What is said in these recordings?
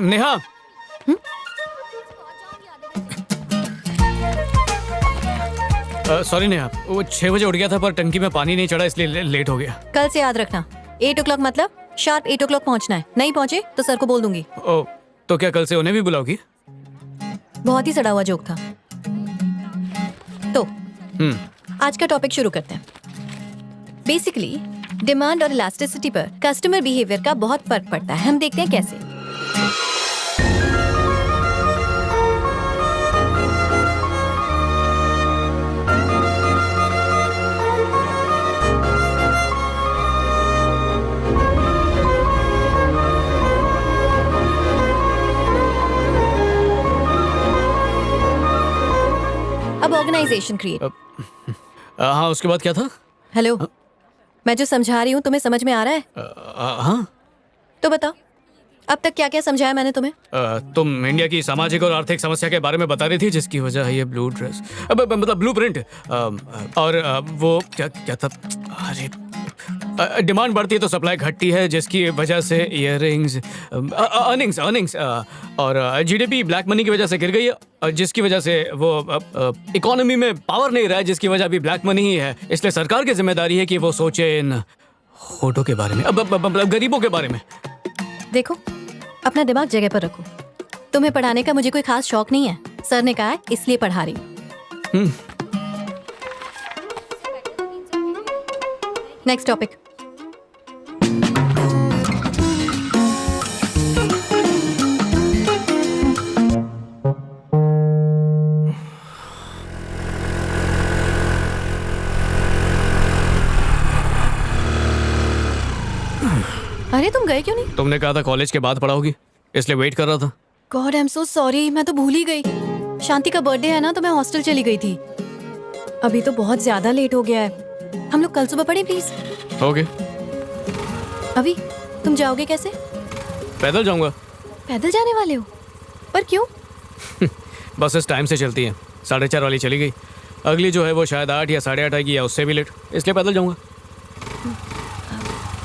Neha. Sorry Neha, वो 6 बजे उठ गया था पर टंकी में पानी नहीं चढ़ा इसलिए लेट हो गया। कल से याद रखना 8 o'clock मतलब शार्प 8 o'clock पहुंचना है। नहीं पहुंचे तो सर को बोल दूंगी। ओ, तो क्या कल से उन्हें भी बुलाओगी? बहुत ही सड़ा हुआ जोक था। तो आज का टॉपिक शुरू करते हैं। बेसिकली डिमांड और इलास्टिसिटी पर कस्टमर बिहेवियर का बहुत फर्क पड़ता है। हम देखते हैं कैसे। अब ऑर्गेनाइजेशन क्रिएट। हाँ, उसके बाद क्या था? हेलो, मैं जो समझा रही हूँ तुम्हें समझ में आ रहा है? हाँ। तो बताओ अब तक क्या क्या समझाया मैंने तुम्हें? तुम इंडिया की सामाजिक और आर्थिक समस्या के बारे में बता रही थी जिसकी वजह है ये ब्लू ड्रेस, मतलब ब्लू प्रिंट। और वो क्या क्या था? अरे, डिमांड बढ़ती है तो सप्लाई घटती है जिसकी वजह से इयररिंग्स, अर्निंग्स और जीडीपी ब्लैक मनी की वजह से गिर गई है जिसकी वजह से वो इकोनॉमी में पावर नहीं रहा है जिसकी वजह भी ब्लैक मनी ही है। इसलिए सरकार की जिम्मेदारी है कि वो सोचे इन होटों के बारे में, मतलब गरीबों के बारे में। देखो, अपना दिमाग जगह पर रखो। तुम्हें पढ़ाने का मुझे कोई खास शौक नहीं है। सर ने कहा है इसलिए पढ़ा रही हूँ। Next topic. अरे तुम गए क्यों नहीं? तुमने कहा था कॉलेज के बाद पढ़ाओगी, इसलिए वेट कर रहा था। God I am so sorry, मैं तो भूल ही गई। शांति का बर्थडे है ना तो मैं हॉस्टल चली गई थी। अभी तो बहुत ज्यादा लेट हो गया है। हम लोग कल सुबह पढ़े प्लीज। ओके। अभी तुम जाओगे कैसे? पैदल जाऊंगा। पैदल जाने वाले हो? पर क्यों? बसेस टाइम से चलती हैं। 4:30 वाली चली गई, अगली जो है वो शायद 8 या 8:30 आएगी या उससे भी लेट, इसलिए पैदल जाऊंगा।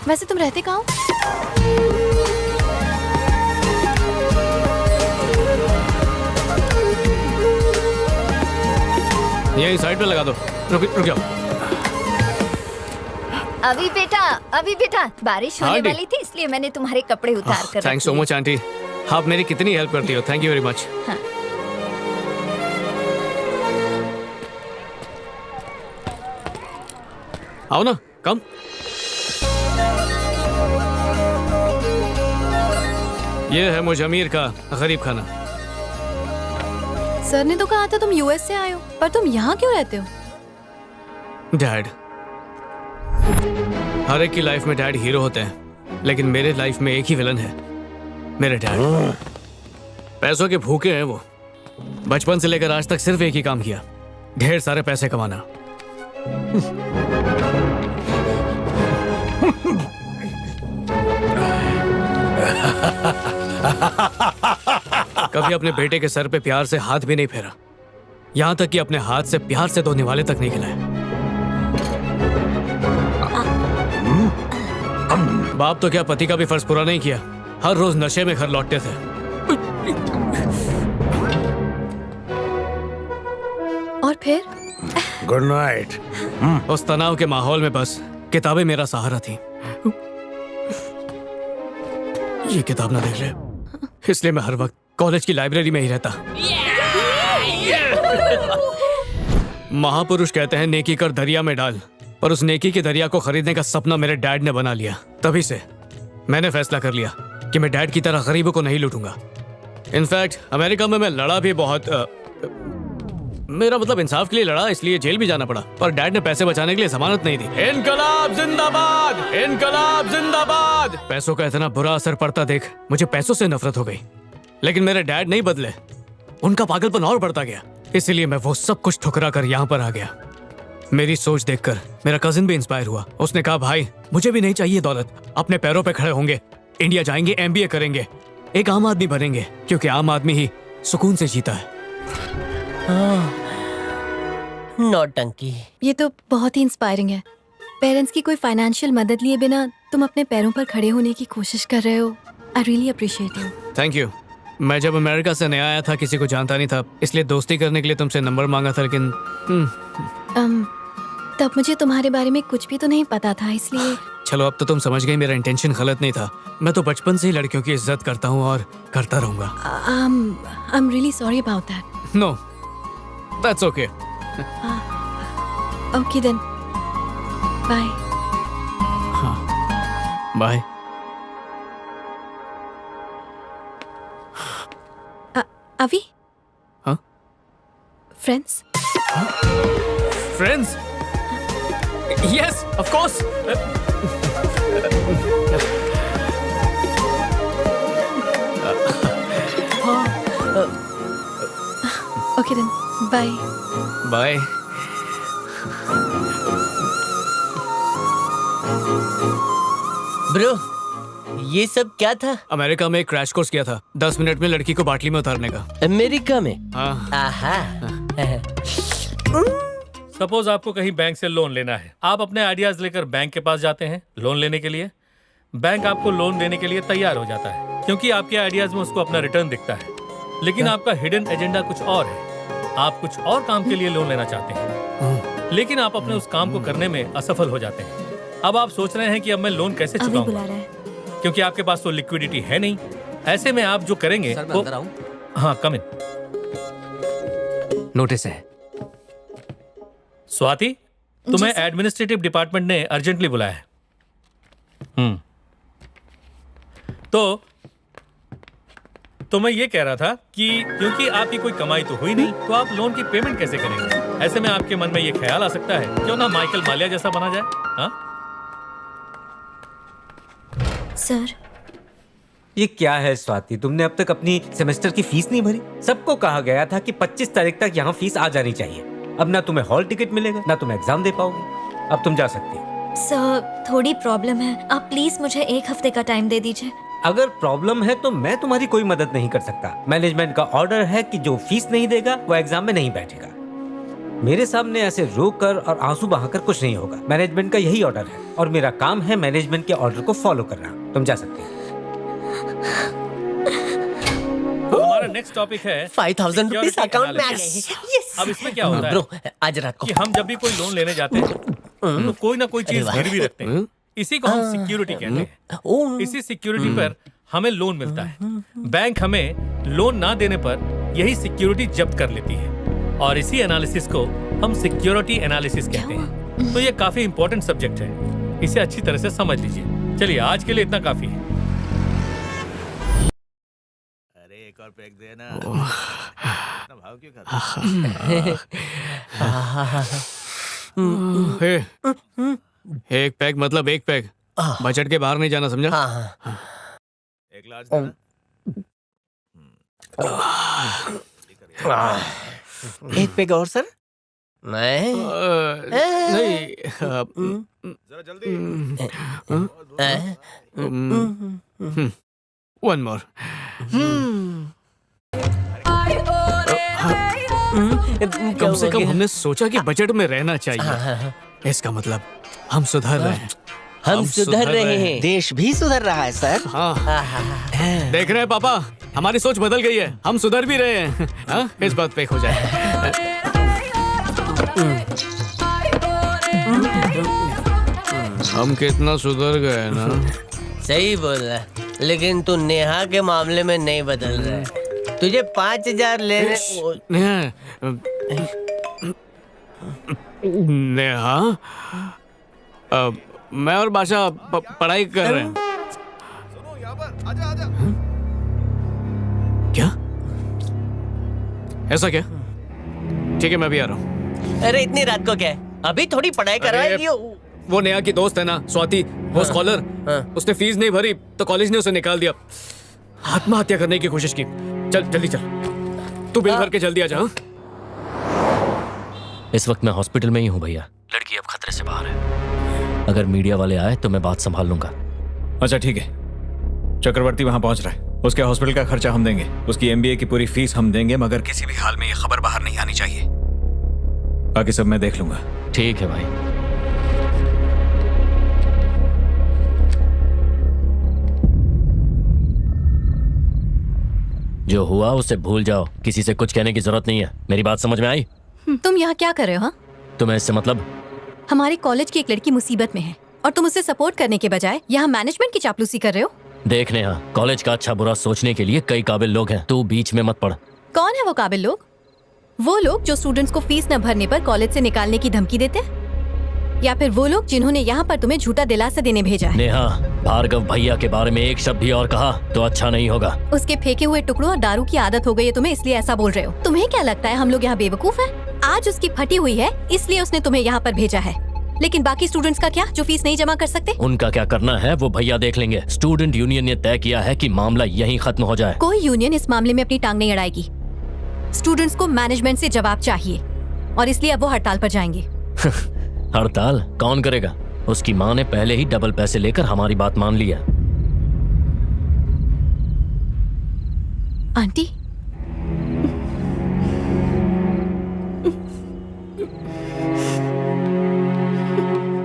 वैसे तुम रहते कहाँ हो? यही साइड पे लगा दो। रुक जाओ। अभी बेटा बारिश होने वाली थी इसलिए मैंने तुम्हारे कपड़े उतार कर थैंक्स सो मच आंटी, आप मेरी कितनी हेल्प करती हो। Thank you very much. आओ ना, कम। ये है मुझ अमीर का गरीब खाना। सर ने तो कहा था तुम यूएस से आए हो, पर तुम यहाँ क्यों रहते हो? डैड, हर एक की लाइफ में डैड हीरो होते हैं, लेकिन मेरे लाइफ में एक ही विलन है, मेरे डैड। पैसों के भूखे हैं वो। बचपन से लेकर आज तक सिर्फ एक ही काम किया, ढेर सारे पैसे कमाना। कभी अपने बेटे के सर पे प्यार से हाथ भी नहीं फेरा, यहां तक कि अपने हाथ से प्यार से धोने वाले तक नहीं खिलाए। बाप तो क्या पति का भी फर्ज पूरा नहीं किया, हर रोज नशे में घर लौटते थे। और फिर? Good night. उस तनाव के माहौल में बस किताबें मेरा सहारा थी। ये किताब ना देख ले, इसलिए मैं हर वक्त कॉलेज की लाइब्रेरी में ही रहता। महापुरुष कहते हैं नेकी कर दरिया में डाल, पर उस नेकी के दरिया को खरीदने का सपना मेरे डैड ने बना लिया। तभी से मैंने फैसला कर लिया कि मैं डैड की तरह गरीबों को नहीं लूटूंगा। इनफैक्ट अमेरिका में मैं लड़ा भी बहुत, मेरा मतलब इंसाफ के लिए लड़ा, इसलिए जेल भी जाना पड़ा, पर डैड ने पैसे बचाने के लिए जमानत नहीं दी। इनकलाब जिंदाबाद, इनकलाब जिंदाबाद। पैसों का इतना बुरा असर पड़ता देख मुझे पैसों से नफरत हो गई, लेकिन मेरे डैड नहीं बदले, उनका पागलपन और बढ़ता गया। इसीलिए मैं वो सब कुछ ठुकरा कर यहाँ पर आ गया। मेरी सोच देखकर मेरा कजिन भी इंस्पायर हुआ। उसने कहा भाई मुझे भी नहीं चाहिए दौलत, अपने पैरों पे खड़े होंगे, इंडिया जाएंगे, MBA करेंगे, एक आम आदमी बनेंगे, क्योंकि आम आदमी ही सुकून से जीता है। नौटंकी। ये तो बहुत ही इंस्पायरिंग है। पेरेंट्स की कोई फाइनेंशियल मदद लिए बिना तुम अपने पैरों पर खड़े होने की कोशिश कर रहे हो। I really appreciate you. Thank you. मैं जब अमेरिका से नया आया था, किसी को जानता नहीं था, इसलिए दोस्ती करने के लिए तुमसे नंबर मांगा था, लेकिन तब मुझे तुम्हारे बारे में कुछ भी तो नहीं पता था, इसलिए चलो अब तो तुम समझ गई मेरा इंटेंशन गलत नहीं था। मैं तो बचपन से ही लड़कियों की इज्जत करता हूँ और करता रहूंगा। I am really sorry about that. No, that's okay. Okay then, bye. Bye. अभी हाँ? Friends? Friends? Yes, of course. Okay then, bye. Bye. Bro, ये सब क्या था? अमेरिका में एक क्रैश कोर्स किया था, 10 मिनट में लड़की को बाटली में उतारने का। अमेरिका में? हाँ। आहा। सपोज आपको कहीं बैंक से लोन लेना है, आप अपने आइडियाज लेकर बैंक के पास जाते हैं लोन लेने के लिए। बैंक आपको लोन देने के लिए तैयार हो जाता है क्योंकि आपके आइडियाज में उसको अपना रिटर्न दिखता है, लेकिन आपका हिडन एजेंडा कुछ और है। आप कुछ और काम के लिए लोन लेना चाहते हैं, लेकिन आप अपने उस काम को करने में असफल हो जाते हैं। अब आप सोच रहे हैं कि अब मैं लोन कैसे चुकाऊंगा, क्योंकि आपके पास तो लिक्विडिटी है नहीं। ऐसे में आप जो करेंगे वो, हाँ कम इन। नोटिस है। स्वाति, तुम्हें एडमिनिस्ट्रेटिव डिपार्टमेंट ने अर्जेंटली बुलाया है। तो मैं ये कह रहा था कि क्योंकि आपकी कोई कमाई तो हुई नहीं, तो आप लोन की पेमेंट कैसे करेंगे? ऐसे में आपके मन में ये ख्याल आ सकता है, क्यों ना माइकल मालिया जैसा बना जाए। हाँ सर, ये क्या है स्वाति, तुमने अब तक अपनी सेमेस्टर की फीस नहीं भरी? सबको कहा गया था कि 25 तारीख तक यहाँ फीस आ जानी चाहिए। अब ना तुम्हें हॉल टिकट मिलेगा, ना तुम एग्जाम दे पाओगे। अब तुम जा सकती हो। सर, थोड़ी प्रॉब्लम है, आप प्लीज मुझे 1 हफ्ते का टाइम दे दीजिए। अगर प्रॉब्लम है तो मैं तुम्हारी कोई मदद नहीं कर सकता। मैनेजमेंट का ऑर्डर है कि जो फीस नहीं देगा वो एग्जाम में नहीं बैठेगा। मेरे सामने ऐसे रो कर और आंसू बहाकर कुछ नहीं होगा। मैनेजमेंट का यही ऑर्डर है और मेरा काम है मैनेजमेंट के ऑर्डर को फॉलो करना। तुम जा सकते हो। हमारा नेक्स्ट टॉपिक है 5000 रुपीस security अकाउंट में आ analysis। गए। Yes। अब इसमें क्या होता है ब्रो, आज रात को कि हम जब भी कोई लोन लेने जाते हैं तो कोई ना कोई चीज गिरवी रखते हैं। इसी को हम सिक्योरिटी कहते हैं। इसी सिक्योरिटी पर हमें लोन मिलता है। बैंक हमें लोन ना देने पर यही सिक्योरिटी जब्त कर लेती है और इसी एनालिसिस को हम सिक्योरिटी एनालिसिस कहते हैं। तो ये काफी इंपॉर्टेंट सब्जेक्ट है, इसे अच्छी तरह से समझ लीजिए। चलिए आज के लिए इतना काफी है। अरे एक और पैक देना। इतना भाव क्यों खाता हे, एक पैक मतलब एक पैक, बजट के बाहर नहीं जाना, समझा? हाँ। एक लार्ज देना। एक पैक और सर। नहीं। नहीं, जरा जल्दी। One more. कम से कम हमने सोचा कि बजट में रहना चाहिए। इसका मतलब हम सुधर रहे हैं। हम सुधर रहे हैं। देश भी सुधर रहा है सर। हाँ, देख रहे हैं पापा, हमारी सोच बदल गई है, हम सुधर भी रहे हैं। हाँ? इस बात पे हो जाए। हम कितना सुधर गए ना। सही बोल रहा है, लेकिन तू नेहा के मामले में नहीं बदल रहा है। तुझे 5000 लेने। नेहा, मैं और बादशाह पढ़ाई कर रहे हैं। सुनो यहाँ पर, आजा आजा। क्या? ऐसा क्या? ठीक है, मैं भी आ रहा हूँ। अरे इतनी रात को क्या है? अभी थोड़ी पढ़ाई करवाएगी। वो नेहा की दोस्त है ना, स्वाति, वो स्कॉलर। उसने फीस नहीं भरी तो कॉलेज ने उसे निकाल दिया। आत्महत्या करने की कोशिश की। चल जल्दी चल, तू बिल भर के जल्दी आ जा। इस वक्त मैं हॉस्पिटल में ही हूँ भैया। लड़की अब खतरे से बाहर है। अगर मीडिया वाले आए तो मैं बात संभाल लूंगा। अच्छा ठीक है, चक्रवर्ती वहां पहुंच रहा है। उसके हॉस्पिटल का खर्चा हम देंगे, उसकी एमबीए की पूरी फीस हम देंगे, मगर किसी भी हाल में ये खबर बाहर नहीं आनी चाहिए। बाकी सब मैं देख लूंगा। ठीक है भाई। जो हुआ उसे भूल जाओ, किसी से कुछ कहने की जरूरत नहीं है। मेरी बात समझ में आई? तुम यहाँ क्या कर रहे हो? हाँ, तुम्हें इससे मतलब? हमारे कॉलेज की एक लड़की मुसीबत में है और तुम उसे सपोर्ट करने के बजाय यहाँ मैनेजमेंट की चापलूसी कर रहे हो। देख नेहा, कॉलेज का अच्छा बुरा सोचने के लिए कई काबिल लोग हैं, तू बीच में मत पड़। कौन है वो काबिल लोग? वो लोग जो स्टूडेंट्स को फीस न भरने पर कॉलेज से निकालने की धमकी देते हैं, या फिर वो लोग जिन्होंने यहाँ पर तुम्हें झूठा दिलासा देने भेजा है? नेहा, भार्गव भैया के बारे में एक शब्द भी और कहा तो अच्छा नहीं होगा। उसके फेंके हुए टुकड़ों और दारू की आदत हो गई है तुम्हें, इसलिए ऐसा बोल रहे हो। तुम्हें क्या लगता है हम लोग यहाँ बेवकूफ हैं? आज उसकी फटी हुई है इसलिए उसने तुम्हें यहाँ पर भेजा है, लेकिन बाकी स्टूडेंट्स का क्या जो फीस नहीं जमा कर सकते? उनका क्या करना है वो भैया देख लेंगे। स्टूडेंट यूनियन ने तय किया है कि मामला यहीं खत्म हो जाए। कोई यूनियन इस मामले में अपनी टांग नहीं अड़ाएगी। स्टूडेंट्स को मैनेजमेंट से जवाब चाहिए और इसलिए अब वो हड़ताल पर जाएंगे। हड़ताल कौन करेगा? उसकी माँ ने पहले ही डबल पैसे लेकर हमारी बात मान ली है। आंटी,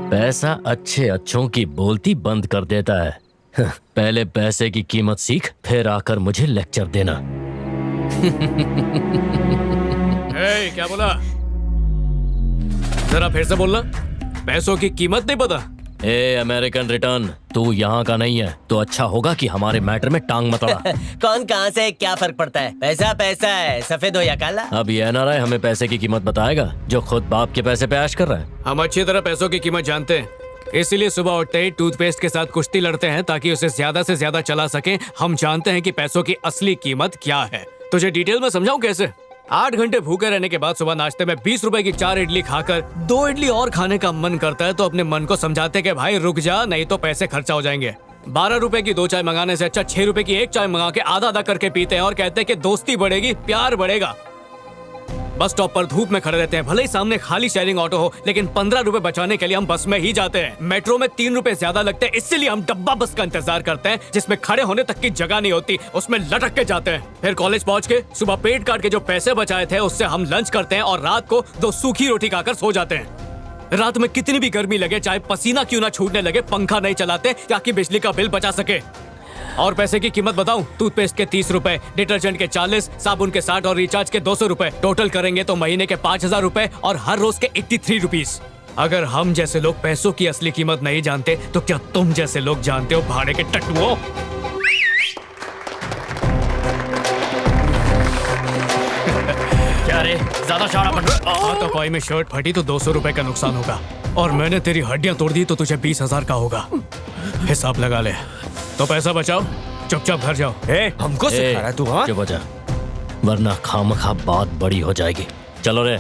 पैसा अच्छे अच्छों की बोलती बंद कर देता है। पहले पैसे की कीमत सीख, फिर आकर मुझे लेक्चर देना। ए, क्या बोला? जरा फिर से बोलना। पैसों की कीमत नहीं पता? ए अमेरिकन रिटर्न, तू यहाँ का नहीं है तो अच्छा होगा कि हमारे मैटर में टांग मत अड़ा। कौन कहाँ से क्या फर्क पड़ता है? पैसा पैसा है, सफेद हो या काला। अब ये एनआरआई हमें पैसे की कीमत बताएगा जो खुद बाप के पैसे पे ऐश कर रहा है। हम अच्छी तरह पैसों की कीमत जानते हैं, इसीलिए सुबह उठते ही टूथपेस्ट के साथ कुश्ती लड़ते हैं ताकि उसे ज्यादा से ज्यादा चला सके। हम जानते हैं कि पैसों की असली कीमत क्या है। तुझे डिटेल में समझाऊं कैसे? 8 घंटे भूखे रहने के बाद सुबह नाश्ते में 20 रुपए की 4 इडली खाकर 2 इडली और खाने का मन करता है तो अपने मन को समझाते कि भाई रुक जा, नहीं तो पैसे खर्चा हो जाएंगे। 12 रुपए की 2 चाय मंगाने से अच्छा 6 रुपए की 1 चाय मंगा के आधा आधा करके पीते हैं और कहते हैं कि दोस्ती बढ़ेगी, प्यार बढ़ेगा। बस स्टॉप पर धूप में खड़े रहते हैं, भले ही सामने खाली शेयरिंग ऑटो हो, लेकिन 15 रुपए बचाने के लिए हम बस में ही जाते हैं। मेट्रो में 3 रुपए ज्यादा लगते हैं, इसीलिए हम डब्बा बस का इंतजार करते हैं जिसमें खड़े होने तक की जगह नहीं होती, उसमें लटक के जाते हैं। फिर कॉलेज पहुंच के सुबह पेट काट के जो पैसे बचाए थे उससे हम लंच करते हैं और रात को 2 सूखी रोटी खाकर सो जाते हैं। रात में कितनी भी गर्मी लगे, चाहे पसीना क्यों ना छूटने लगे, पंखा नहीं चलाते ताकि बिजली का बिल बचा सके। और पैसे की कीमत बताऊं? टूथपेस्ट के 30 रुपए, डिटर्जेंट के 40, साबुन के 60 और रिचार्ज के 200 रुपए। टोटल करेंगे तो महीने के 5000 रुपए और हर रोज के 83 रुपीस। अगर हम जैसे लोग पैसों की असली कीमत नहीं जानते तो क्या तुम जैसे लोग जानते हो भाड़े के टट्टुओं? क्या रे, ज्यादा शारा बन रहा है? हाथापाई में शर्ट फटी तो 200 रुपए का नुकसान होगा और मैंने तेरी हड्डियां तोड़ दी तो तुझे 20,000 का होगा। हिसाब लगा ले। तो पैसा बचाओ, चुपचाप घर जाओ। हमको सिखा रहा है तू? हाँ, चुप हो जा, वरना खामखा बात बड़ी हो जाएगी। चलो रे।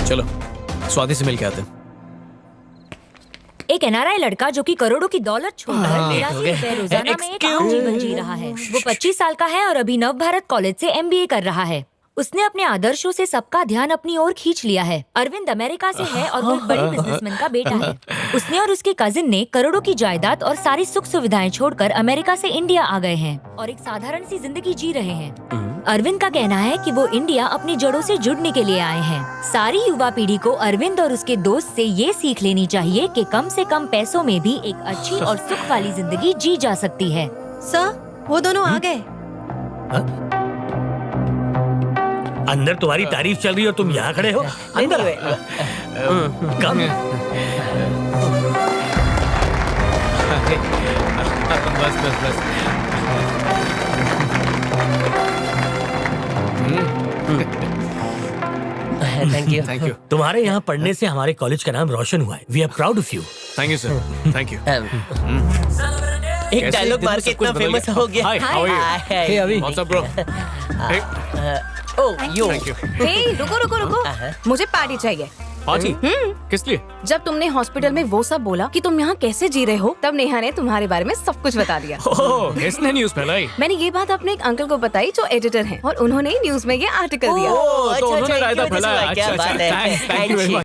चलो स्वाति से मिल के आते हैं। एक एनआरआई लड़का जो कि करोड़ों की दौलत छोड़कर 83 रुपए रोजाना में एक आम जीवन जी रहा है। वो 25 साल का है और अभी नव भारत कॉलेज से MBA कर रहा है। उसने अपने आदर्शों से सबका ध्यान अपनी ओर खींच लिया है। अरविंद अमेरिका से है और वो एक बड़ी बिजनेसमैन का बेटा है। उसने और उसके कजिन ने करोड़ों की जायदाद और सारी सुख सुविधाएं छोड़कर अमेरिका से इंडिया आ गए हैं और एक साधारण सी जिंदगी जी रहे हैं। अरविंद का कहना है कि वो इंडिया अपनी जड़ों से जुड़ने के लिए आए हैं। सारी युवा पीढ़ी को अरविंद और उसके दोस्त से ये सीख लेनी चाहिए कि कम से कम पैसों में भी एक अच्छी और सुख वाली जिंदगी जी जा सकती है। सर, वो दोनों आ गए। अंदर तुम्हारी तारीफ चल रही है और तुम यहाँ खड़े हो? अंदर कम। बस बस बस। Thank you. तुम्हारे यहाँ पढ़ने से हमारे कॉलेज का नाम रोशन हुआ है। We are proud of you. Thank you sir, thank you. एक डायलॉग मार के इतना फेमस हो गया। Hi, how are you? Hey अभी। What's up bro? Oh you. Thank you. Hey, रुको रुको रुको, मुझे पार्टी चाहिए। पार्टी? किस लिए? जब तुमने हॉस्पिटल में वो सब बोला कि तुम यहाँ कैसे जी रहे हो, तब नेहा ने तुम्हारे बारे में सब कुछ बता दिया। ओह, इसने न्यूज़ फैलाई? मैंने ये बात अपने एक अंकल को बताई जो एडिटर हैं और उन्होंने न्यूज़ में ये आर्टिकल दिया। तो उन्होंने रायता फैलाया। क्या अच्छा, बात है। Thank you very much.